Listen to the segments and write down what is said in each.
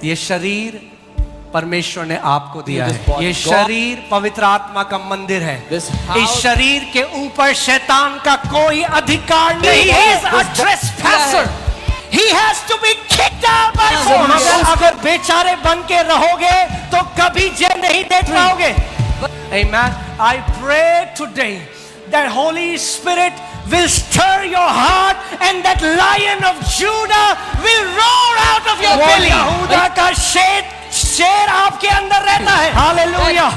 ये शरीर परमेश्वर ने आपको दिया This है। body, ये God- शरीर पवित्र आत्मा का मंदिर है। This इस house- शरीर के ऊपर शैतान का कोई अधिकार नहीं है। He is a trespasser. He has to be kicked out by force. अगर बेचारे बन के रहोगे तो कभी जेल नहीं देख पाओगे। Amen. I pray today that Holy Spirit will stir your heart and that Lion of Judah will roar out of your belly. यहूदा का शेर आपके अंदर रहता है। Hallelujah.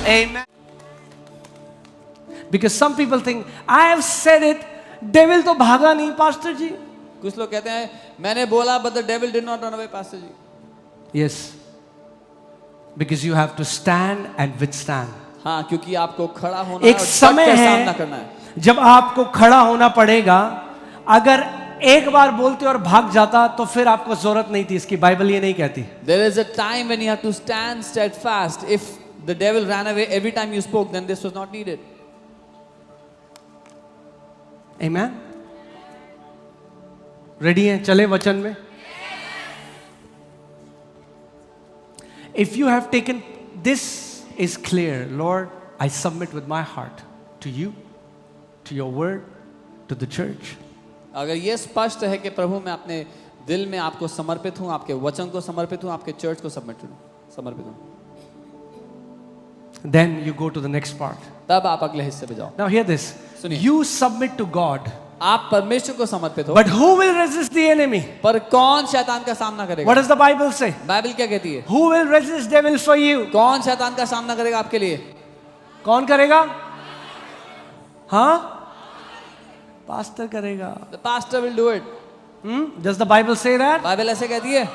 Amen. Because some people think I have said it, devil तो भागा नहीं पास्टर जी। कुछ लोग कहते हैं मैंने बोला but the devil did not run away, pastor ji. Yes. Because you have to stand and withstand. हाँ, क्योंकि आपको खड़ा होना एक और समय डट के सामना करना है है। जब आपको खड़ा होना पड़ेगा। अगर एक बार बोलते और भाग जाता तो फिर आपको जरूरत नहीं थी इसकी। बाइबल ये नहीं कहती। There is a time when you have to stand steadfast. If the devil ran away every time you spoke, then this was not needed. Amen. Ready हैं? चले वचन में। If you have taken this is clear, Lord, I submit with my heart to you, to your word, to the church. अगर ये स्पष्ट है कि प्रभु मैं अपने दिल में आपको समर्पित हूँ, आपके वचन को समर्पित हूँ, आपके चर्च को समर्पित हूँ, Then you go to the next part. तब आप अगले हिस्से पे जाओ। Now hear this. सुनिए। You submit to God. आप परमेश्वर को समर्पित हो, But who will resist the enemy? पर कौन शैतान का सामना करेगा? What does the Bible say? Bible क्या कहती है? Who will resist devil for you? कौन शैतान का सामना करेगा आपके लिए? कौन करेगा? हाँ? पास्टर करेगा। The pastor will do it. Does the Bible say that? Bible ऐसे कहती है।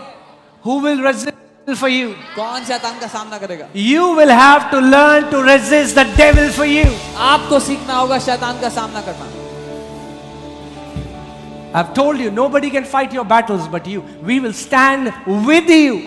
Who will resist for you? कौन शैतान का सामना करेगा? You will have to learn to resist the devil for you. आपको सीखना होगा शैतान का सामना करना। I've told you, nobody can fight your battles but you. We will stand with you.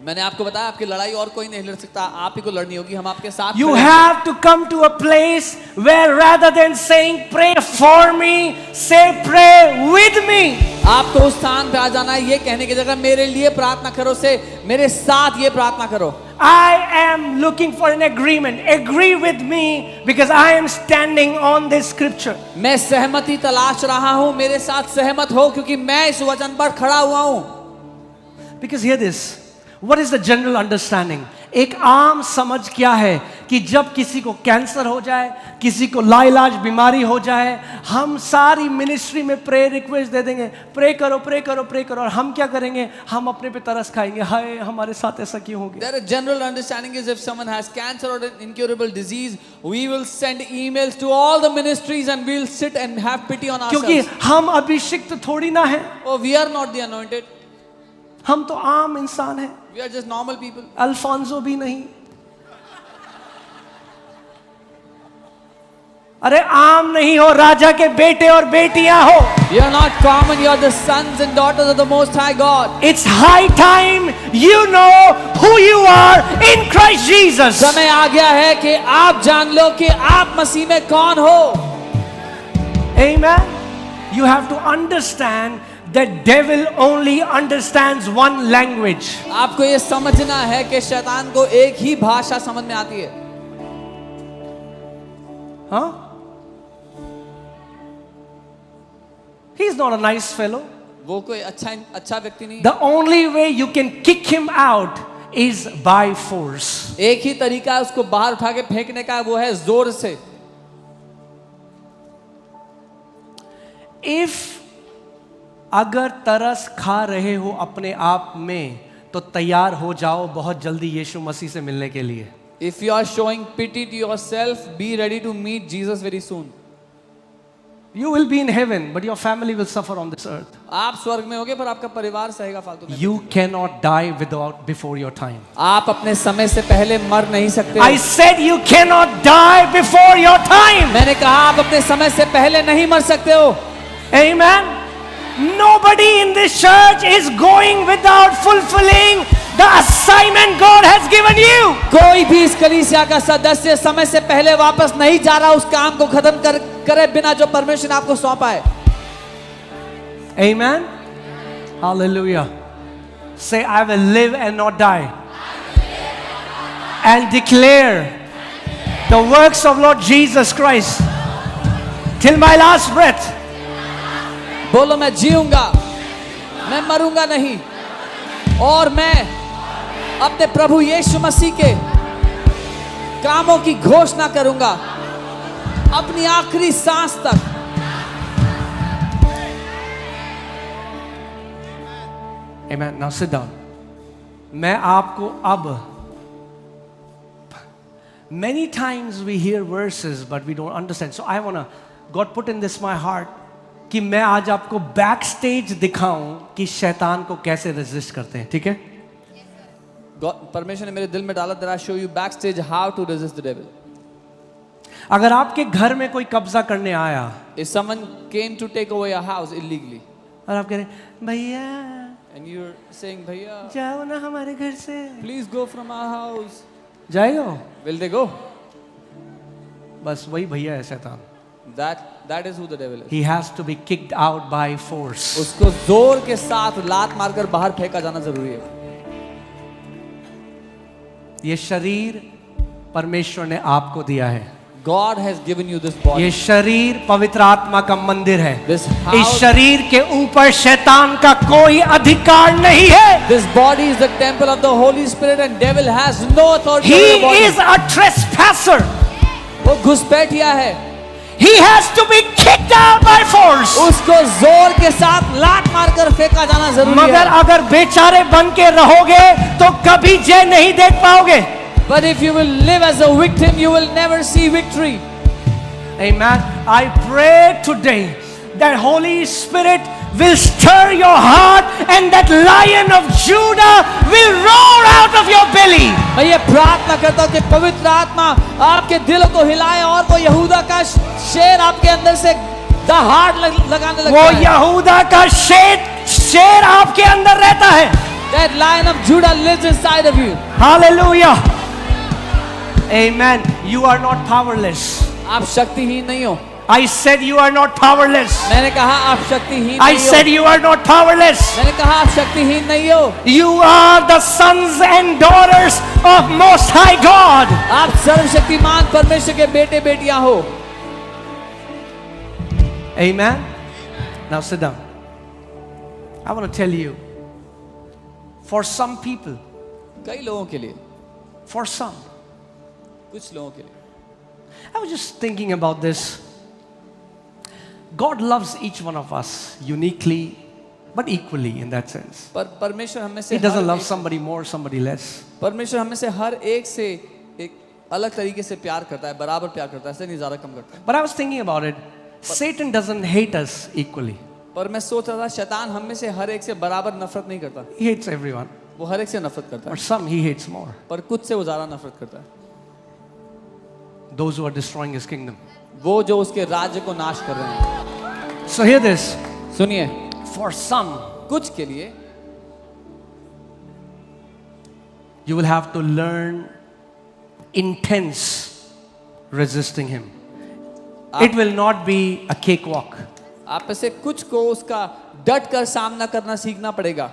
मैंने आपको बताया आपकी लड़ाई और कोई नहीं लड़ सकता, आप ही को लड़नी होगी, हम आपके साथ You खड़े हैं। have to come to a place where rather than saying pray for me, say pray with me. आपको उस स्थान पे आ जाना है, ये कहने की जगह मेरे लिए प्रार्थना करो से मेरे साथ ये प्रार्थना करो। I am looking for an agreement. Agree with me because I am standing on this scripture. मैं सहमति तलाश रहा हूँ, मेरे साथ सहमत हो क्योंकि मैं इस वचन पर खड़ा हुआ हूँ। Because hear this. What is the general understanding? एक आम समझ क्या है कि जब किसी को कैंसर हो जाए, किसी को लाइलाज बीमारी हो जाए, हम सारी मिनिस्ट्री में प्रेयर रिक्वेस्ट दे देंगे, प्रे करो प्रे करो प्रे करो, और हम क्या करेंगे? हम अपने पे तरस खाएंगे, हाय हमारे साथ ऐसा क्यों हो गया? Their general understanding is if someone has cancer or an incurable disease, we will send emails to all the ministries and we'll sit and have pity on ourselves. क्योंकि हम अभिषिक्त थोड़ी ना है, Oh, we are not the anointed. हम तो आम इंसान हैं। We are just normal people. Alphonso भी नहीं। अरे आम नहीं हो, राजा के बेटे और बेटियां हो। You are not common, you are the sons and daughters of the Most High God. It's high time you know who you are in Christ Jesus. समय आ गया है कि आप जान लो कि आप मसीह में कौन हो। Amen. You have to understand that devil only understands one language. आपको ये समझना है कि शैतान को एक ही भाषा समझ में आती है। Huh? He's not a nice fellow. वो कोई अच्छा व्यक्ति नहीं। The only way you can kick him out is by force. एक ही तरीका है उसको बाहर उठा के फेंकने का, वो है जोर से। If अगर तरस खा रहे हो अपने आप में तो तैयार हो जाओ बहुत जल्दी यीशु मसीह से मिलने के लिए। If you are showing pity to yourself, be ready to meet Jesus very soon. You will be in heaven, but your family will suffer on this earth. आप स्वर्ग में होगे पर आपका परिवार सहेगा फालतू में। You cannot die before your time. आप अपने समय से पहले मर नहीं सकते। I said you cannot die before your time. मैंने कहा आप अपने समय से पहले नहीं मर सकते हो। Amen. Nobody in this church is going without fulfilling the assignment God has given you. कोई भी इस कलीसिया का सदस्य समय से पहले वापस नहीं जा रहा उस काम को खत्म करे बिना जो परमेश्वर ने आपको सौंपा है। Amen. Hallelujah. Say, I will live and not die. And declare the works of Lord Jesus Christ till my last breath. बोलो मैं जीऊंगा, मैं मरूंगा नहीं, और मैं अपने प्रभु यीशु मसीह के कामों की घोषणा करूंगा अपनी आखिरी सांस तक। Amen. Now sit down. मैं आपको अब, many times we hear verses but we don't understand. So I want to, God put in this my heart कि मैं आज आपको बैक स्टेज दिखाऊं कि शैतान को कैसे रेजिस्ट करते हैं, ठीक है? परमेश्वर ने मेरे दिल में डाला that I show you backstage how to resist the devil. अगर आपके घर में कोई कब्जा करने आया, If someone came to take over your house illegally, और आप कह रहे हैं भैया and you're saying, भैया जाओ ना हमारे घर से, please go from our house, जाएगा? will they go? बस वही भैया है शैतान. That is who the devil is. He has to be kicked out by force. उसको जोर के साथ लात मारकर बाहर फेंका जाना जरूरी है. ये शरीर परमेश्वर ने आपको दिया है. God has given you this body. ये शरीर पवित्र आत्मा का मंदिर है. This इस house, शरीर के ऊपर शैतान का कोई अधिकार नहीं है. this body is the temple of the Holy Spirit and devil has no authority He over your body. is a trespasser. वो घुसपैठिया है. He has to be kicked out by force. उसको जोर के साथ लात मारकर फेंका जाना जरूरी मगर है. अगर बेचारे बन के रहोगे तो कभी जय नहीं देख पाओगे. But if you will live as a victim, you will never see victory. Amen. I pray today that Holy Spirit will stir your heart and that Lion of Judah will roar out of your belly. मैं ये प्रार्थना करता हूँ कि पवित्र आत्मा आपके दिल को हिलाए और वो यहूदा का शेर आपके अंदर से दहाड़ लगाने लगता वो है. यहूदा का शेर आपके अंदर रहता है. That Lion of Judah lives inside of you. Hallelujah. Amen. You are not powerless. आप शक्तिहीन नहीं हो. I said you are not powerless. मैंने कहा आप शक्तिहीन I नहीं हो. said you are not powerless. मैंने कहा आप शक्तिहीन नहीं हो. You are the sons and daughters of Most High God. आप सर्वशक्तिमान परमेश्वर के बेटे बेटियां हो. Amen. Now sit down. I want to tell you, for some people, कई लोगों के लिए, for some, कुछ लोगों के लिए, I was just thinking about this. God loves each one of us uniquely, but equally in that sense. पर परमेश्वर हमें से He doesn't हर love एक- somebody more, somebody less. परमेश्वर हमें से हर एक से एक अलग तरीके से प्यार करता है, बराबर प्यार करता है, ऐसे नहीं ज़्यादा कम करता है. But I was thinking about it. Satan doesn't hate us equally. पर मैं सोच रहा था शैतान हम में से हर एक से बराबर नफरत नहीं करता. He hates everyone. वो हर एक से नफरत करता But है, some he hates more. पर कुछ से वो ज़्यादा नफरत करता है. Those who are destroying his kingdom. वो जो उसके राज्य को नाश कर रहे हैं. So hear this. सुनिए, For some, कुछ के लिए you will have to learn intense resisting him. It will not be a cakewalk. आप में से कुछ को उसका डट कर सामना करना सीखना पड़ेगा.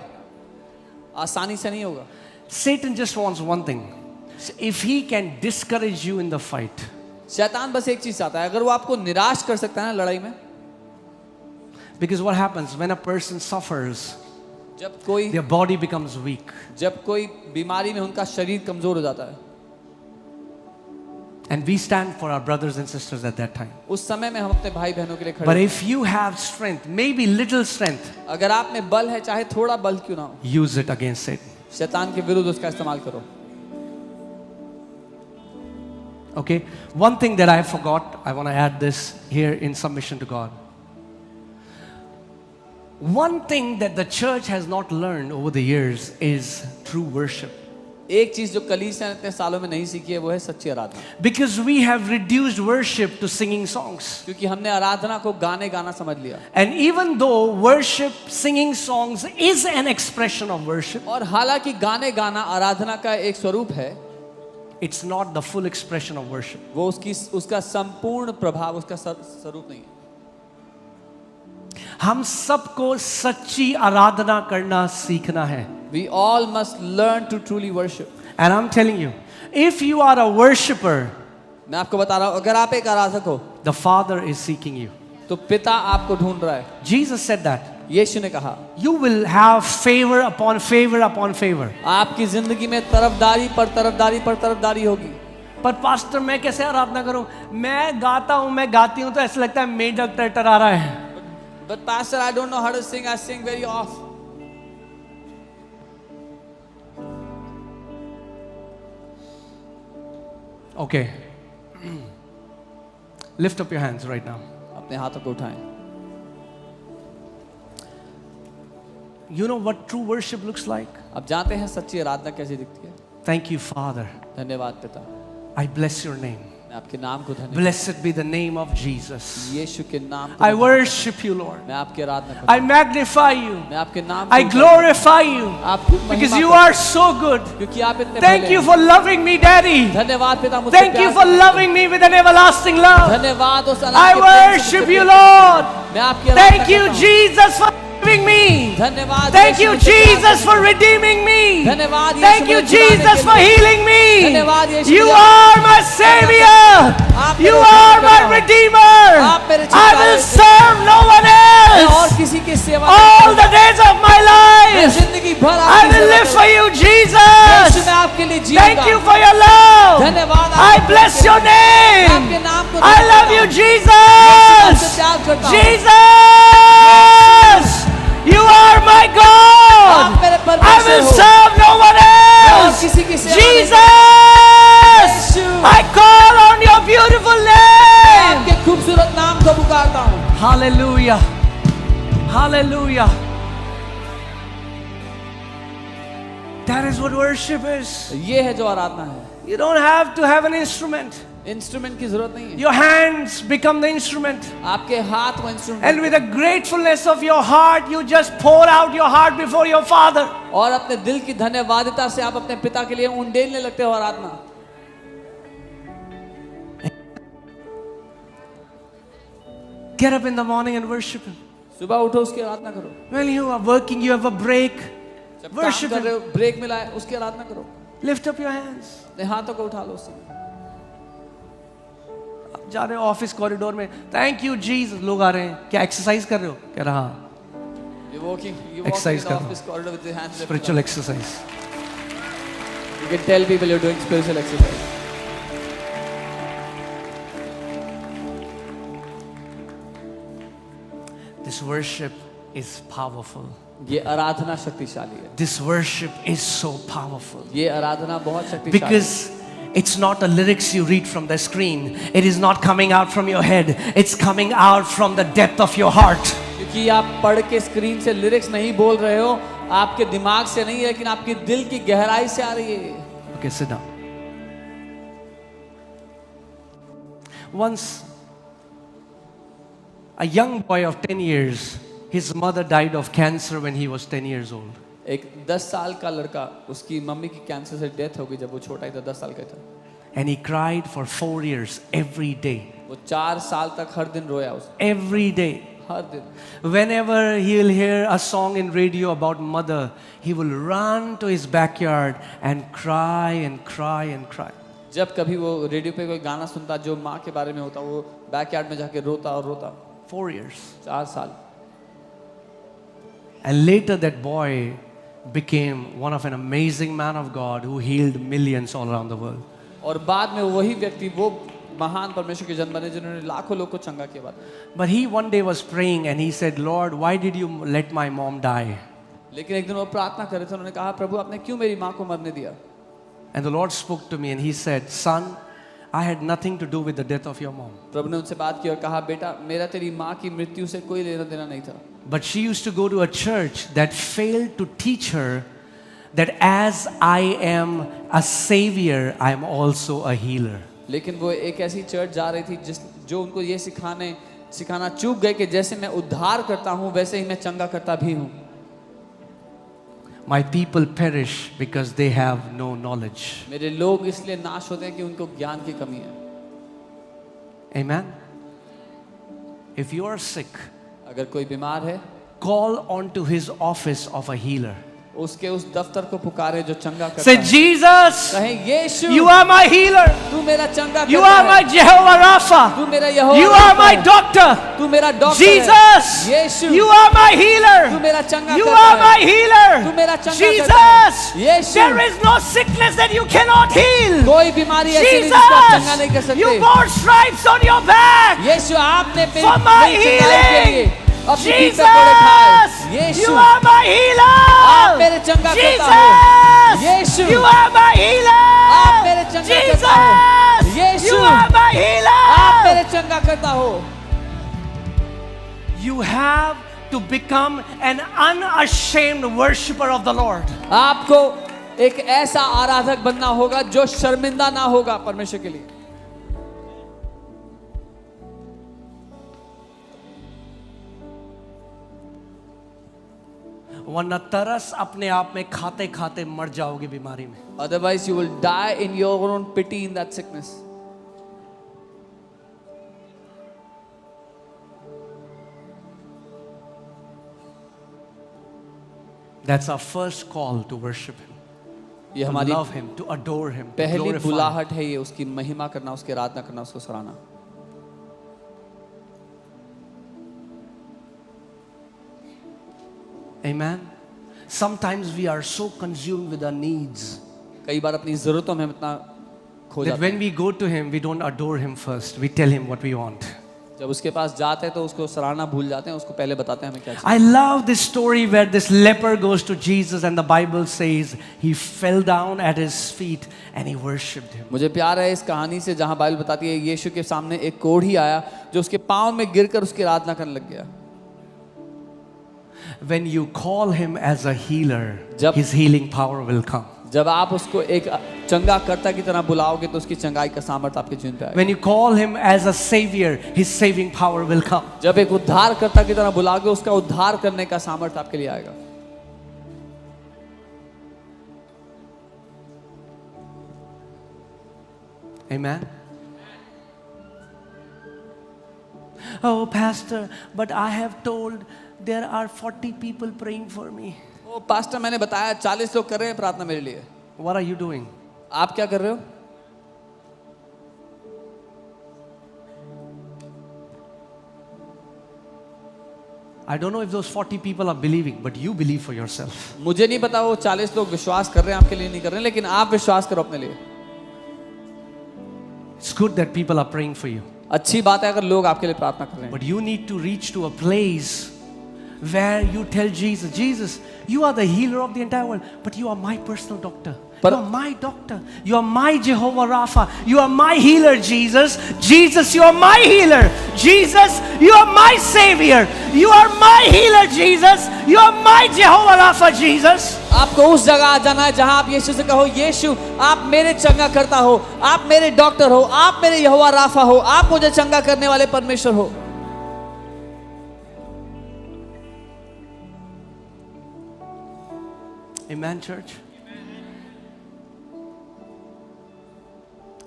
आसानी से नहीं होगा. Satan just wants one thing. If he can discourage you in the fight, शैतान बस एक चीज चाहता है, अगर वो आपको निराश कर सकता है ना लड़ाई में. because what happens when a person suffers, जब कोई their body becomes weak. बीमारी में उनका शरीर कमजोर हो जाता है. And we stand for our brothers and sisters at that time. उस समय में हम अपने भाई बहनों के लिए खड़े But हैं. if you have strength, maybe little strength, अगर आप में बल है, चाहे थोड़ा बल क्यों ना हो, use it against Satan. शैतान के विरुद्ध उसका इस्तेमाल करो. Okay? One thing that I forgot, I want to add this here in submission to God. One thing that the church has not learned over the years is true worship. एक चीज जो कलीसिया ने इतने सालों में नहीं सीखी है वो है सच्ची आराधना. Because we have reduced worship to singing songs. क्योंकि हमने आराधना को गाने गाना समझ लिया. And even though worship, singing songs is an expression of worship, और हालांकि गाने गाना आराधना का एक स्वरूप है, it's not the full expression of worship. वो उसका संपूर्ण प्रभाव, उसका स्वरूप नहीं है. हम सबको सच्ची आराधना करना सीखना है. We all must learn to truly worship. And I'm telling you, if you are a worshipper, मैं आपको बता रहा हूँ, अगर आप एक आराधक हो, the Father is seeking you. तो पिता आपको ढूंढ रहा है. Jesus said that. यीशु ने कहा, You will have favor upon favor upon favor. आपकी जिंदगी में तरफदारी पर तरफदारी पर तरफदारी होगी. पर पास्टर मैं कैसे आराधना करूं? मैं गाता हूं, मैं गाती हूं तो ऐसा लगता है मेढक टरटरा रहा है. But pastor, I don't know how to sing. I sing very off. Okay. Lift up your hands right now. अपने हाथों को उठाएं. You know what true worship looks like? आप जानते हैं सच्ची आराधना कैसी दिखती है? Thank you, Father. धन्यवाद पिता. I bless your name. मैं आपके नाम को धन्यवाद. Blessed be the name of Jesus. यीशु के नाम को I worship you, Lord. मैं आपकी आराधना करता I magnify you. हूं. मैं आपके नाम I को glorify you आपकी because महिमा you करता are so good. हूं. क्योंकि आप इतने Thank भले you हैं. for loving me, Daddy. धन्यवाद पिता मुझसे Thank you प्यार for करने loving me with an everlasting के लिए. love. धन्यवाद उस I अनंत के प्रेम से worship मुझसे you, प्यार Lord. करने के लिए. मैं आपकी आराधना Thank you, करता हूं. Jesus, for loving me. धन्यवाद Thank यीशु you, मुझसे प्यार Jesus, करने for के लिए. redeeming me. धन्यवाद यीशु Thank you, मुझे छुड़ाने Jesus, के for लिए. healing me. धन्यवाद यीशु You मुझे- are my Savior. आप You मेरे are उद्धारकर्ता my हो. Redeemer. आप मेरे I छुटकारे will से- serve no one मैं और else. किसी की सेवा All the days of my मैं life, जिंदगी भर I आपकी will सेवा live for करूंगा. you, Yeshu Jesus. मैं आपके लिए जीऊंगा. Thank you for your love. धन्यवाद I आपके bless लिए. your मैं name. आपके नाम को I धन्यवाद love you, करता हूं. Jesus. आपसे प्यार करता हूं. Jesus, you are my God. आप मेरे I परमेश्वर will हो. serve no one मैं और else. किसी की सेवा नहीं Jesus, Yeshu. I call on your beautiful मैं name. आपके खूबसूरत नाम को पुकारता हूँ. Hallelujah. Hallelujah. That is what worship is. ये है जो आराधना है. You don't have to have an instrument. Instrument की जरूरत नहीं है. Your hands become the instrument. आपके हाथ वो instrument. And with the gratefulness of your heart, you just pour out your heart before your Father. और अपने दिल की धन्यवादिता से आप अपने पिता के लिए उंडेलने लगते हो आराधना. Get up in the morning and worship Him. सुबह उठो उसकी आराधना करो. When you are working, you have a break. जब Worship काम कर रहे Him. हो, ब्रेक मिला है, उसकी आराधना करो. Lift up your hands. अपने हाथों को उठा लो उससे. आप जा रहे हो ऑफिस कॉरिडोर में, थैंक यू जीसस, लोग आ रहे हैं, क्या एक्सरसाइज कर रहे हो? कह रहा You walking in Exercise the कर रहा office corridor with your hands lifted up. Spiritual exercise. You can tell people you're doing spiritual exercise. This worship is powerful. ये आराधना शक्तिशाली है. This worship is so powerful. ये आराधना बहुत शक्तिशाली है. Because it's not the lyrics you read from the screen. It is not coming out from your head. It's coming out from the depth of your heart. क्योंकि आप पढ़ के screen से lyrics नहीं बोल रहे हो, आपके दिमाग से नहीं, लेकिन आपके दिल की गहराई से आ रही है. Okay, sit down. Once, a young boy of 10 years, his mother died of cancer when he was 10 years old. एक 10 साल का लड़का, उसकी मम्मी की कैंसर से डेथ हो गई जब वो छोटा ही था, 10 साल का था. And he cried for 4 years every day. वो 4 साल तक हर दिन रोया उस. Every day. हर दिन. Whenever he will hear a song in radio about mother, he will run to his backyard and cry and cry and cry. जब कभी वो रेडियो पे कोई गाना सुनता जो माँ के बारे में होता, वो बैकयार्ड में जाके रोता और रोता. 4 years. 4 साल. And later that boy became one of an amazing man of God who healed millions all around the world. और बाद में वही व्यक्ति, वो महान परमेश्वर के जन बने जिन्होंने लाखों लोग को चंगा किया. बाद में But he one day was praying and he said, Lord, why did you let my mom die? लेकिन एक दिन वो प्रार्थना कर रहे थे, उन्होंने कहा, प्रभु आपने क्यों मेरी माँ को मरने दिया? And the Lord spoke to me and he said, son, I had nothing to do with the death of your mom. प्रभु ने उनसे बात की और कहा, बेटा मेरा तेरी माँ की मृत्यु से कोई लेना देना नहीं था. But she used to go to a church that failed to teach her that as I am a savior, I am also a healer. लेकिन वो एक ऐसी चर्च जा रही थी जो उनको ये सिखाना चूक गए कि जैसे मैं उद्धार करता हूँ वैसे ही मैं चंगा करता भी हूँ. My people perish because they have no knowledge. मेरे लोग इसलिए नाश होते हैं कि उनको ज्ञान की कमी है. Amen. If you are sick, अगर कोई बीमार है, call on to his office of a healer. उसके उस दफ्तर को पुकारे जो चंगा करता Say, है। Jesus, कहें यीशु, you are my healer. तू मेरा चंगा You करता are my है। Jehovah Rapha. तू मेरा यहोवा You are राफा my है। doctor. तू मेरा डॉक्टर Jesus, है। यीशु, you are my healer. तू मेरा चंगा You करता are है। my healer. तू मेरा चंगा करता है। Jesus, Yeshu, there is no sickness that you cannot heal. कोई बीमारी ऐसी नहीं जिसको आप चंगा नहीं कर Jesus, you सकते। bore stripes on your back. यीशु, आपने मेरी For my मेरी चंगाई के लिए healing. अपनी पीठ पे कोड़े खाए। Jesus, Yeshu, you are my healer. आप मेरे चंगा करता हो। Jesus, Yeshu, you are my healer. आप मेरे चंगा करता हो। Jesus, Yeshu, you are my healer. आप मेरे चंगा करता हो। You have to become an unashamed worshipper of the Lord. आपको एक ऐसा आराधक बनना होगा जो शर्मिंदा ना होगा परमेश्वर के लिए। वरना तरस अपने आप में खाते खाते मर जाओगे बीमारी में। Otherwise you will die in your own pity in that sickness. That's our first call to worship Him, ये to हमारी love Him, to adore Him, to पहली glorify Him. बुलाहट है, ये उसकी महिमा करना, उसकी आराधना करना, उसको सराहना। Amen. Sometimes we are so consumed with our needs कई बार अपनी जरूरतों में हम इतना खो that जाते when हैं। we go to Him, we don't adore Him first. We tell Him what we want. जब उसके पास जाते हैं तो उसको सराहना भूल जाते हैं, उसको पहले बताते हैं हमें क्या चाहिए। I love this story where this leper goes to Jesus and the Bible says he fell down at His feet and he worshipped Him. मुझे प्यार है इस कहानी से जहाँ बाइबल बताती है यीशु के सामने एक कोढ़ी आया जो उसके पाँव में गिरकर उसकी आराधना करने लग गया। When you call Him as a healer, जब- His healing power will come. जब आप उसको एक चंगा कर्ता की तरह बुलाओगे तो उसकी चंगाई का सामर्थ्य आपके जीवन पे आएगा। When you call Him as a savior, His saving power will come. जब एक उद्धार कर्ता की तरह बुलाओगे उसका उद्धार करने का सामर्थ्य आपके लिए आएगा। Amen. Oh, Pastor, but I have told there are 40 people praying for me. Oh pastor, मैंने बताया 40 लोग कर रहे हैं प्रार्थना मेरे लिए। What are you doing? आप क्या कर रहे हो? I don't know if those 40 people are believing, but you believe for yourself. मुझे नहीं पता वो 40 लोग विश्वास कर रहे हैं आपके लिए नहीं कर रहे हैं, लेकिन आप विश्वास करो अपने लिए। It's good that people are praying for you. अच्छी बात है अगर लोग आपके लिए प्रार्थना कर रहे हैं, But you need to reach to a place where you tell Jesus, Jesus, you are the healer of the entire world, but you are my personal doctor. But- You are my doctor. You are my Jehovah Rapha. You are my healer, Jesus. Jesus, you are my healer. Jesus, you are my savior. You are my healer, Jesus. You are my Jehovah Rapha, Jesus. आपको उस जगह आ जाना है जहां आप यीशु से कहो, यीशु आप मेरे चंगा करता हो, आप मेरे डॉक्टर हो, आप मेरे यहोवा राफा हो, आप मुझे चंगा करने वाले परमेश्वर हो। Amen, church.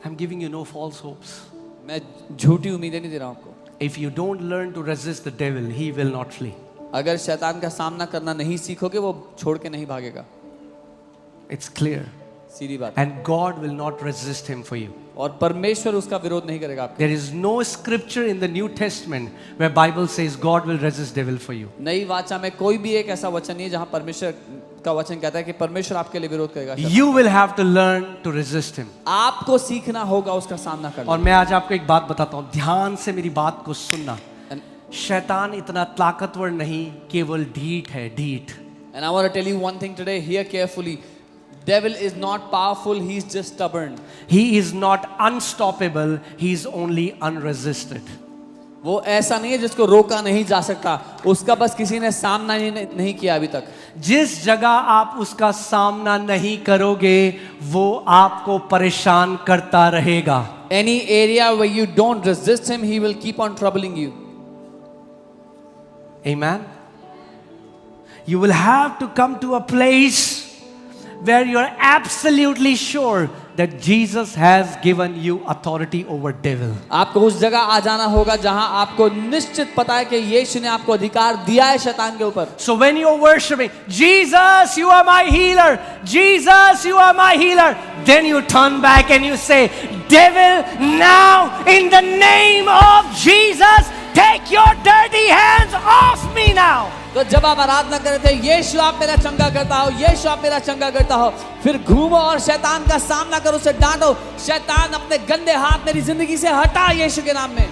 I'm giving you no false hopes. मैं झूठी उम्मीदें नहीं दे रहा हूं आपको। If you don't learn to resist the devil, he will not flee. अगर शैतान का सामना करना नहीं सीखोगे वो छोड़ के नहीं भागेगा। It's clear. सीधी बात। And God will not resist him for you. और परमेश्वर उसका विरोध नहीं करेगा आपके। There is no scripture in the New Testament where Bible says God will resist devil for you. नई वाचा में कोई भी एक ऐसा वचन नहीं है जहां परमेश्वर का वचन कहता है कि परमेश्वर आपके लिए विरोध करेगा। You will have to learn to resist him. आपको सीखना होगा उसका सामना करना। और मैं आज आपको एक बात बताता हूँ, ध्यान से मेरी बात को सुनना। शैतान इतना ताकतवर नहीं, केवल ढीठ है, ढीठ। And I want to tell you one thing today, hear carefully. Devil is not powerful, he is just stubborn. He is not unstoppable, he is only unresisted. वो ऐसा नहीं है जिसको रोका नहीं जा सकता, उसका बस किसी ने सामना ही नहीं किया अभी तक। जिस जगह आप उसका सामना नहीं करोगे, वो आपको परेशान करता रहेगा। Any area where you don't resist him, he will keep on troubling you. Amen. You will have to come to a place where you're absolutely sure that Jesus has given you authority over devil. आपको उस जगह आ जाना होगा जहां आपको निश्चित पता है कि यीशु ने आपको अधिकार दिया है शैतान के ऊपर. So when you are worshiping, Jesus, you are my healer. Jesus, you are my healer. Then you turn back and you say, devil, now in the name of Jesus, take your dirty hands off me now. तो जब आप आराधना कर रहे थे, यीशु आप मेरा चंगा करता हो, यीशु आप मेरा चंगा करता हो, फिर घूमो और शैतान का सामना करो, उसे डांटो. शैतान अपने गंदे हाथ मेरी जिंदगी से हटा यीशु के नाम में.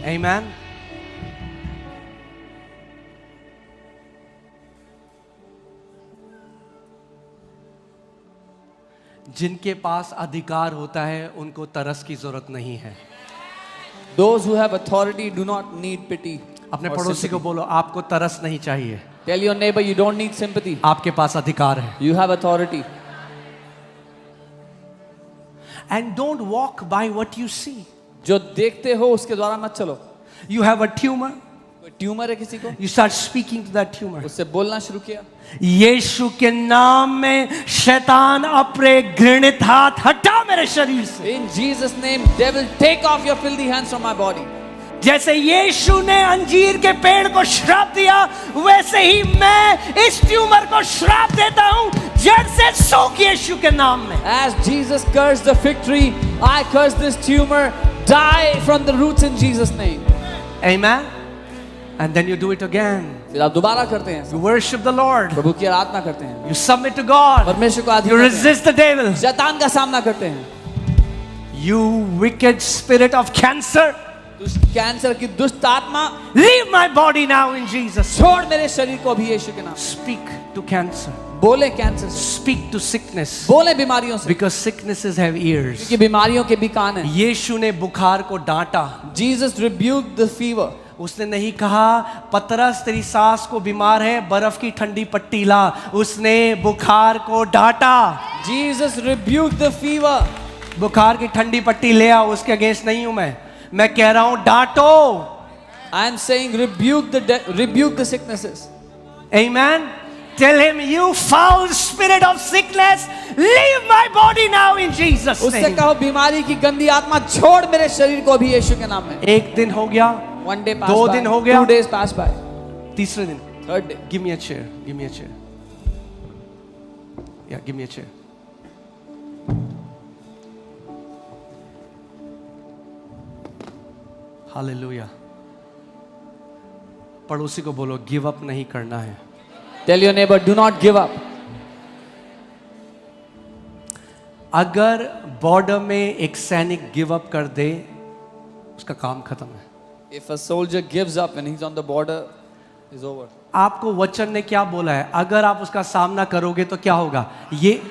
Amen. जिनके पास अधिकार होता है उनको तरस की जरूरत नहीं है. Those who have authority do not need pity. अपने पड़ोसी को बोलो, आपको तरस नहीं चाहिए. Tell your neighbor you don't need sympathy. आपके पास अधिकार है. You have authority. And don't walk by what you see. जो देखते हो उसके द्वारा मत चलो. You have a tumor. कोई ट्यूमर है किसी को, You start speaking to that tumor. उससे बोलना शुरू किया. यीशु के नाम में शैतान अपने घृणित हाथ हटा मेरे शरीर से. In Jesus name, devil, take off your filthy hands from my body. जैसे यीशु ने अंजीर के पेड़ को श्राप दिया, वैसे ही मैं इस ट्यूमर को श्राप देता हूं, जड़ से सूख यीशु के नाम में. As Jesus cursed the fig tree, I curse this tumor. Die from the roots in Jesus name. Amen. And then you do it again. फिर आप दोबारा करते हैं. You worship the Lord. प्रभु की आराधना करते हैं. You submit to God. परमेश्वर को You अधीन करते हैं. resist the devil. शैतान का सामना करते हैं. You wicked spirit of cancer, cancer की दुष्ट आत्मा, leave my body now in Jesus. छोड़ मेरे शरीर को भी यीशु के नाम. Speak to cancer. बोले कैंसर से, Speak to sickness. बोले बीमारियों से, Because sicknesses have ears. क्योंकि बीमारियों के भी कान हैं. यीशु ने बुखार को डांटा. Jesus rebuked the fever. उसने नहीं कहा पतरस तेरी सास को बीमार है, बर्फ की ठंडी पट्टी ला. उसने बुखार को डांटा. Jesus rebuked the fever. बुखार की ठंडी पट्टी ले आओ, उसके अगेंस्ट नहीं हूं मैं कह रहा हूं डांटो. I am saying rebuke the sicknesses. Amen. Tell him, you foul spirit of sickness, leave my body now in Jesus उससे name. कहो बीमारी की गंदी आत्मा छोड़ मेरे शरीर को भी यीशु के नाम में. एक दिन हो गया, One day passed दो by. दिन हो गया, 2 days passed by. तीसरे दिन, Third day. give me a chair, give me a chair. Yeah, give me a chair. Hallelujah. पड़ोसी को बोलो, गिव अप नहीं करना है. Tell your neighbor, do not give up. अगर बॉर्डर में एक सैनिक गिव अप कर दे, उसका काम खत्म है. If a soldier gives up when he's on the border, it's over. आपको वचन ने क्या बोला है? अगर आप उसका सामना करोगे तो क्या होगा? ये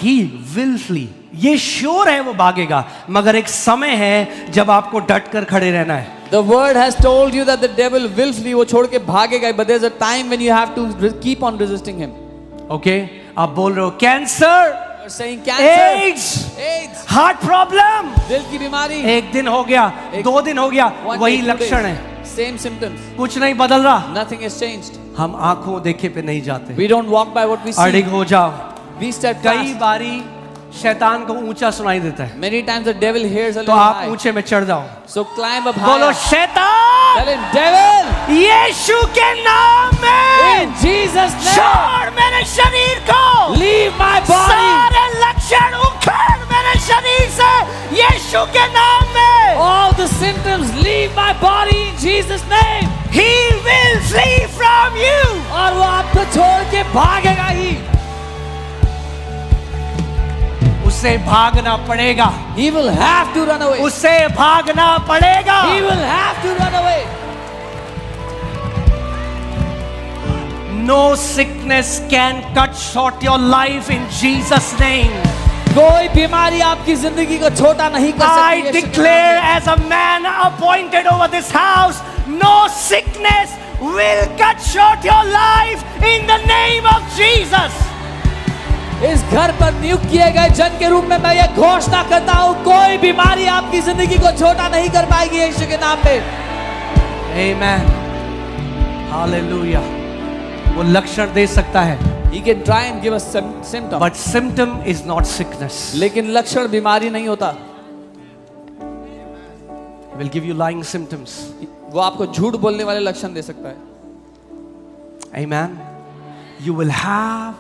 he will flee. ये श्योर है वो भागेगा, मगर एक समय है जब आपको डट कर खड़े रहना है. The word has told you that the devil will flee. वो छोड़ के भागेगा, but there's a time when you have to keep on resisting him. Okay? आप बोल रहे हो cancer, You're saying cancer, AIDS, heart problem. दिल की बीमारी. एक दिन हो गया, 2 दिन हो गया, One वही day, 2 लक्षण days. है. Same symptoms. कुछ नहीं बदल रहा. Nothing has changed. हम आंखों देखे पे नहीं जाते. We don't walk by what we see. अडिग हो जाओ. We step कई fast. बारी शैतान को ऊंचा सुनाई देता है, Many times the devil hears a तो little आप high. ऊंचे में चढ़ जाओ. So climb up बोलो high. शैतान, Tell him, devil, यीशु के नाम में in Jesus' name, छोड़ मेरे शरीर को. leave my body. सारे लक्षण उखाड़ मेरे शरीर से यीशु के नाम में. All the symptoms, leave my body in Jesus' name. He will flee from you. और वो आपको छोड़ के भागेगा ही. उससे भागना पड़ेगा. He will have to run away. उससे भागना पड़ेगा. He will have to run away. No sickness can cut short your life in Jesus' name. कोई बीमारी आपकी जिंदगी को छोटा नहीं कर सकती. I यीशु के declare नाम में. as a man appointed over this house, no sickness will cut short your life in the name of Jesus. इस घर पर नियुक्त किए गए जन के रूप में मैं ये घोषणा करता हूँ, कोई बीमारी आपकी जिंदगी को छोटा नहीं कर पाएगी यीशु के नाम पे. Amen. Hallelujah. वो लक्षण दे सकता है, He can try and give us some symptom. but symptom is not sickness. लेकिन लक्षण बीमारी नहीं होता. He will give you lying symptoms. वो आपको झूठ बोलने वाले लक्षण दे सकता है. Amen. You will have.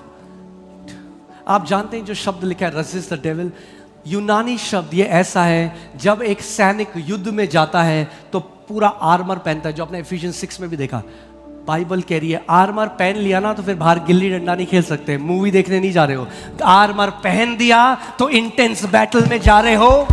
आप जानते हैं जो शब्द लिखा है resist the devil, यूनानी शब्द ये ऐसा है, जब एक सैनिक युद्ध में जाता है तो पूरा आर्मर पहनता है, जो आपने एफिशिएंस 6 में भी देखा. बाइबल कह रही है आर्मर पहन लिया ना तो फिर बाहर गिल्ली डंडा नहीं खेल सकते, मूवी देखने नहीं जा रहे हो. आर्मर पहन दिया तो इंटेंस बैटल में जा रहे हो.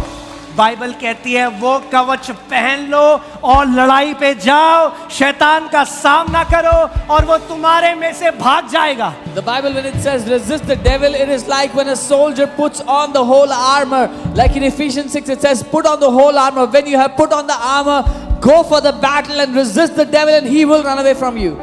बाइबल कहती है वो कवच पहन लो और लड़ाई पे जाओ, शैतान का सामना करो और वो तुम्हारे में से भाग जाएगा. The Bible, when it says resist the devil, it is like when a soldier puts on the whole armor. Like in Ephesians 6, it says put on the whole armor. When you have put on the armor, go for the battle and resist the devil and he will run away from you.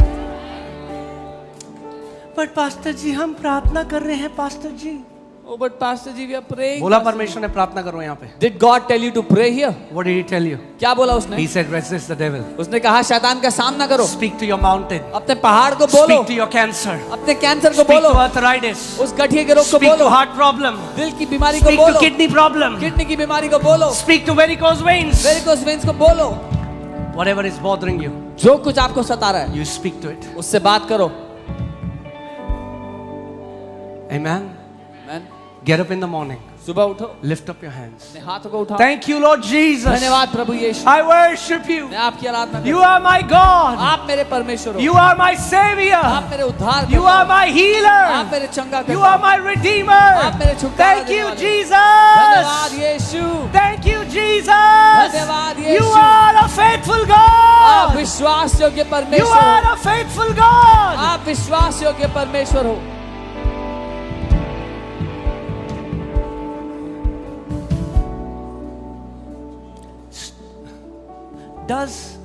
But pastor ji हम प्रार्थना कर रहे हैं pastor ji. Oh, but Pastor ji, we are praying. बोला परमेश्वर ने प्रार्थना करो यहाँ पे. Did God tell you to pray here? What did he tell you? क्या बोला उसने? He said resist the devil. उसने कहा शैतान का सामना करो. Speak to your mountain. अपने पहाड़ को बोलो. Speak to your cancer. अपने कैंसर को Speak बोलो. to arthritis. उस गठिए के रोग को Speak बोलो. to heart problem. दिल की बीमारी को Speak to बोलो. kidney problem. किडनी की बीमारी को बोलो. Speak to varicose veins. Varicose veins को बोलो. Whatever is bothering you, जो कुछ आपको सता रहा है, you speak to it. उससे बात करो. Amen. Amen. Get up in the morning. सुबह उठो. Lift up your hands. अपने हाथों को उठाओ. Thank you, Lord Jesus. धन्यवाद प्रभु यीशु. I worship you. मैं आपकी आराधना करता हूँ. You are my God. आप मेरे परमेश्वर हो. You are my Savior. आप मेरे उद्धार You are my healer. आप मेरे चंगा You करता are हो. my Redeemer. आप मेरे छुटकारा Thank देने you, वाले. Jesus. धन्यवाद यीशु. Thank you, Jesus. धन्यवाद You Yeshu. are a faithful आप God. विश्वास योग्य You परमेश्वर are हो. a faithful God. आप विश्वास योग्य परमेश्वर हो. Does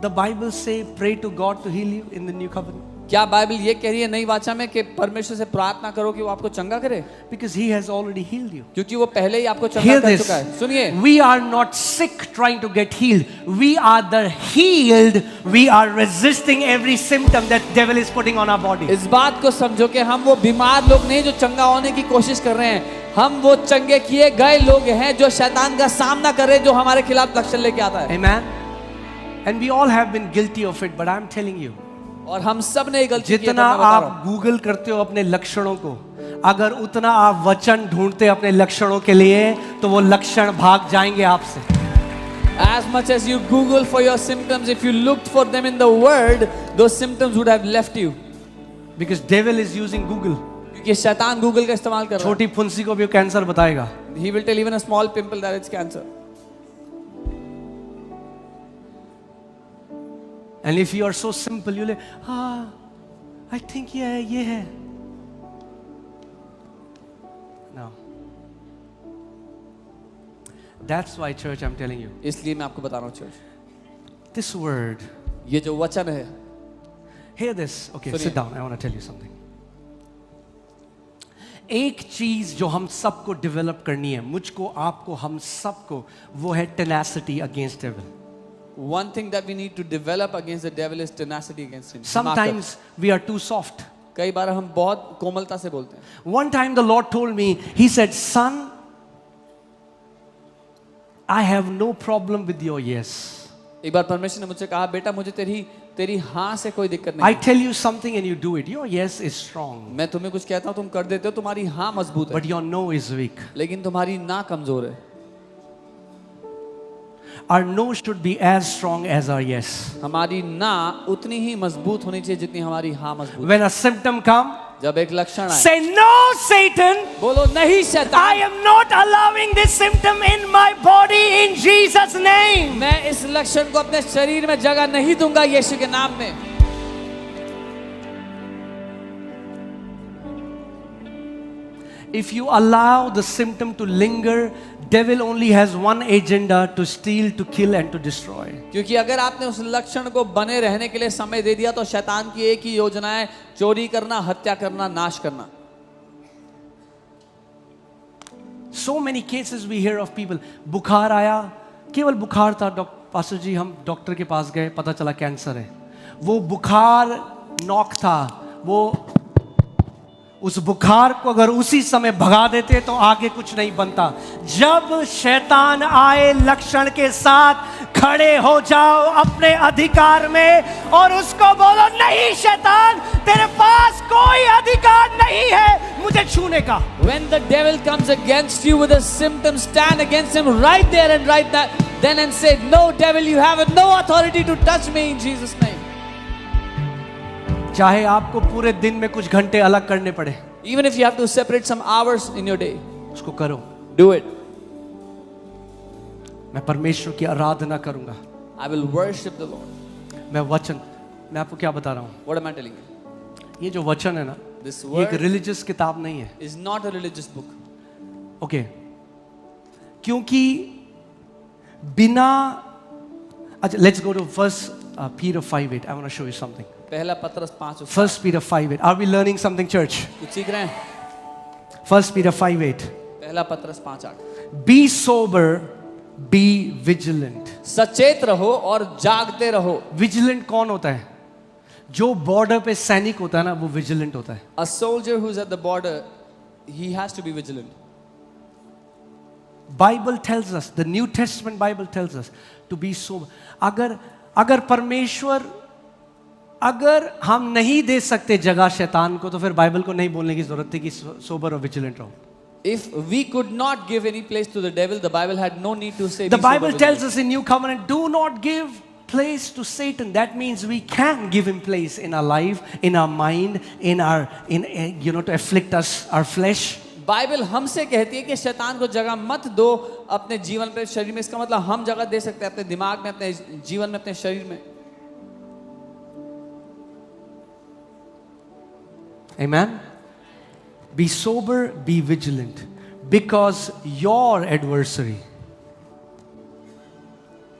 the Bible say pray to God to heal you in the new covenant? क्या बाइबल ये कह रही है नई वाचा में कि परमेश्वर से प्रार्थना करो कि वो आपको चंगा करे? Because He has already healed you. क्योंकि वो पहले ही आपको चंगा Hear कर this. चुका है. सुनिए. We are not sick trying to get healed. We are the healed. We are resisting every symptom that devil is putting on our body. इस बात को समझो कि हम वो बीमार लोग नहीं जो चंगा होने की कोशिश कर रहे हैं. हम वो चंगे किए गए लोग हैं जो शैतान का सामना कर रहे हैं, जो हमारे खिलाफ लक्षण लेके आता है. Amen. And we all have been guilty of it, but I'm telling you, और हम सब ने ये गलती की है. जितना तो मैं बता रहा हूं. आप गूगल करते हो अपने लक्षणों को, अगर उतना आप वचन ढूंढते अपने लक्षणों के लिए, तो वो लक्षण भाग जाएंगे आपसे. As much as you Google for your symptoms, if you looked for them in the word, those symptoms would have left you. Because devil is using Google. क्योंकि शैतान गूगल का इस्तेमाल कर रहा छोटी फुंसी को भी कैंसर बताएगा. है. He will tell even a small pimple that it's cancer. And if you are so simple, you'll say, I think ये है. No. That's why, church, I'm telling you. इसलिए मैं आपको बता रहा हूँ चर्च. This word. ये जो वचन है. Hear this. Okay, सुनिए. sit down. I want to tell you something. एक चीज जो हम सबको डेवलप करनी है, मुझको, आपको, हम सबको, वो है tenacity against devil. One thing that we need to develop against the devil is tenacity against him. Sometimes we are too soft. कई बार हम बहुत कोमलता से बोलते हैं. One time the Lord told me, He said, son, I have no problem with your yes. एक बार परमेश्वर ने मुझसे कहा, बेटा मुझे तेरी हाँ से कोई दिक्कत I नहीं. tell you something and you do it. Your yes is strong, मैं तुम्हें कुछ कहता हूँ तुम कर देते हो, तुम्हारी हाँ मजबूत है. but your no is weak. लेकिन तुम्हारी ना कमजोर है. Our no should be as strong as our yes. हमारी ना उतनी ही मजबूत होनी चाहिए जितनी हमारी हाँ मजबूत. When a symptom comes, जब एक लक्षण आए, say no, Satan. बोलो नहीं I शैतान, am not allowing this symptom in my body in Jesus' name. मैं इस लक्षण को अपने शरीर में जगह नहीं दूंगा यीशु के नाम में. If you allow the symptom to linger, devil only has one agenda: to steal, to kill and to destroy. क्योंकि अगर आपने उस लक्षण को बने रहने के लिए समय दे दिया तो शैतान की एक ही योजना है, चोरी करना, हत्या करना, नाश करना. So many cases we hear of people, बुखार आया, केवल बुखार था, पास्टर जी हम डॉक्टर के पास गए, पता चला कैंसर है. वो बुखार नॉक था, वो उस बुखार को अगर उसी समय भगा देते तो आगे कुछ नहीं बनता। जब शैतान आए लक्षण के साथ, खड़े हो जाओ अपने अधिकार में और उसको बोलो, नहीं शैतान, तेरे पास कोई अधिकार नहीं है मुझे छूने का। When the devil comes against you with a symptom, stand against him right there and right then and say, no devil, you have no authority to touch me in Jesus' name. चाहे आपको पूरे दिन में कुछ घंटे अलग करने पड़े, Even if you have to separate some hours in your day, उसको करो। do it. मैं परमेश्वर की आराधना करूंगा। I will worship the Lord. मैं आपको क्या बता रहा हूं, What am I telling you? ये जो वचन है ना, This ये एक word रिलीजियस किताब नहीं है। is not a religious book. Okay, क्योंकि बिना, अच्छा, let's go to first Peter 5:8. I want to show you something. पहला पत्रस 5 First Peter 5:8. Are we learning something, church? कुछ सीख रहे हैं? First Peter 5:8. पहला पत्रस 5:8. Be sober, be vigilant. सचेत रहो और जागते रहो। Vigilant कौन होता है? जो बॉर्डर पे सैनिक होता है ना, वो विजिलेंट होता है। A soldier who's at the border, he has to be vigilant. Bible tells us, the New Testament Bible tells us to be sober. अगर परमेश्वर, अगर हम नहीं दे सकते जगह शैतान को, तो फिर बाइबल को नहीं बोलने की जरूरत थी कि सोबर और विजिलेंट रहो। If we could not give any place to the devil, the Bible had no need to say. The Bible tells us in New Covenant, do not give place to Satan. That means we can give him place in our life, in our mind, to afflict us, our flesh. Bible हमसे कहती है कि शैतान को जगह मत दो अपने जीवन पे, शरीर में। इसका मतलब हम जगह दे सकते हैं अपने दिमाग में, अपने जीवन में, अपने शरीर में। Amen. Be sober, be vigilant, because your adversary,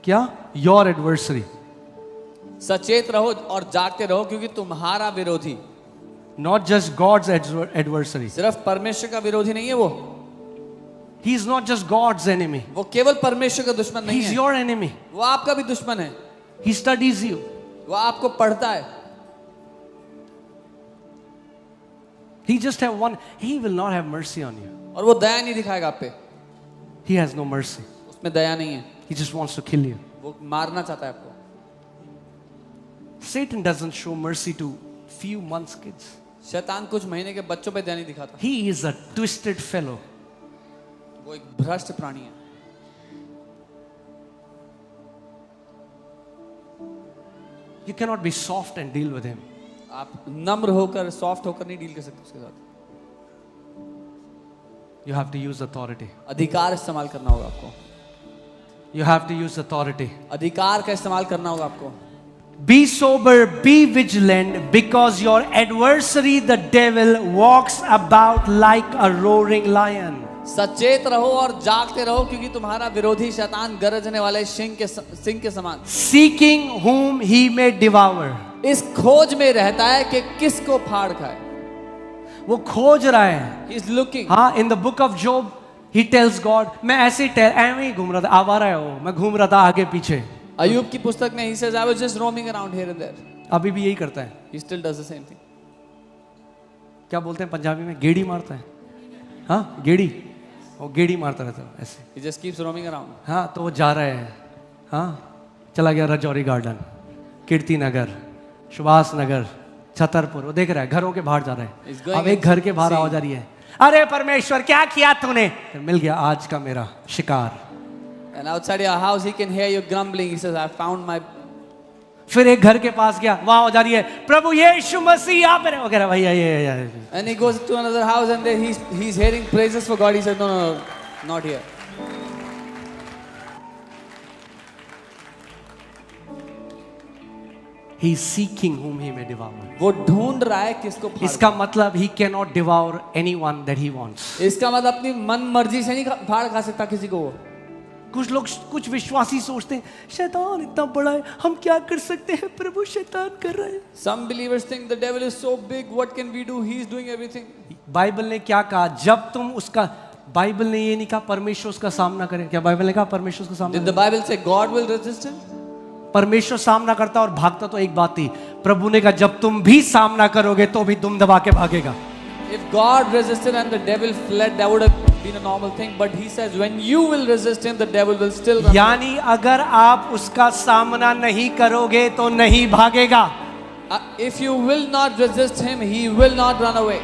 क्या? Your adversary. सचेत रहो और जागते रहो, क्योंकि तुम्हारा विरोधी, Not just God's adversary. सिर्फ परमेश्वर का विरोधी नहीं है वो। He is not just God's enemy. वो केवल परमेश्वर का दुश्मन नहीं He's है, your enemy. वो आपका भी दुश्मन है। He studies you. वो आपको पढ़ता है। He just have one. He will not have mercy on you. और वो दया नहीं दिखाएगा आप पे, He has no mercy. उसमें दया नहीं है। He just wants to kill you. वो मारना चाहता है आपको। Satan doesn't show mercy to few months kids. शैतान कुछ महीने के बच्चों पे दया नहीं दिखाता। He is a twisted fellow. वो एक भ्रष्ट प्राणी है। You cannot be soft and deal with him. आप नम्र होकर, सॉफ्ट होकर नहीं डील कर सकते उसके साथ। You have to use authority. अधिकार इस्तेमाल करना होगा आपको। You have to use authority. अधिकार का इस्तेमाल करना होगा आपको। Be sober, be vigilant, because your adversary, the devil, walks about like a roaring lion. सचेत रहो और जागते रहो, क्योंकि तुम्हारा विरोधी शैतान गरजने वाले सिंह के समान, Seeking whom he may devour. इस खोज में रहता है कि किसको फाड़ खाए। वो खोज रहा है। He is looking. हाँ, in the book of Job, he tells God, मैं ऐसे ही घूम रहा था, आवारा है वो, मैं घूम रहा था आगे पीछे। अय्यूब की पुस्तक में he says, I was just roaming around here and there. अभी भी यही करता है। He still does the same thing. क्या बोलते हैं पंजाबी में? गेड़ी मारता है। हाँ, गेड़ी, वो गेड़ी मारता रहता है ऐसे। He just keeps roaming around. हाँ, तो वो जा रहा है। हाँ, चला गया रजौरी गार्डन, कीर्ति नगर, सुभाष नगर, छतरपुर। वो देख रहा है, घरों के बाहर जा रहा है। अब एक घर के बाहर आवाज आ रही है, अरे परमेश्वर क्या किया तूने? फिर मिल गया आज का मेरा शिकार। And outside your house he can hear you grumbling. He says, I found my. फिर एक घर के पास गया, वहां आवाज आ रही है, प्रभु यीशु मसीह यहाँ पे वगैरह भैया ये। And he goes to another house and there he's hearing praises for God. He says, no, not here. He is seeking whom he may devour. वो ढूंढ रहा है किसको फाड़। इसका मतलब he cannot devour anyone that he wants. इसका मतलब अपनी मन मर्जी से नहीं फाड़ खा सकता किसी को वो। कुछ लोग, कुछ विश्वासी सोचते हैं शैतान इतना बड़ा है, हम क्या कर सकते हैं? प्रभु शैतान कर रहा है। Some believers think the devil is so big, what can we do? He is doing everything. Bible ने क्या कहा? जब तुम उसका, बाइबल ने ये नहीं कहा परमेश्वर उसका सामना करे। क्या बाइबल ने कहा परमेश्वर उसका सामना? Did the Bible say God will resist him? परमेश्वर सामना करता और भागता तो एक बात थी। प्रभु ने कहा जब तुम भी सामना करोगे तो भी दुम दबा के भागेगा। If God resisted and the devil fled, that would have been a normal thing. But he says, when you will resist him, the devil will still run. यानी अगर आप उसका सामना नहीं करोगे तो नहीं भागेगा. If you will not resist him, he will not run away.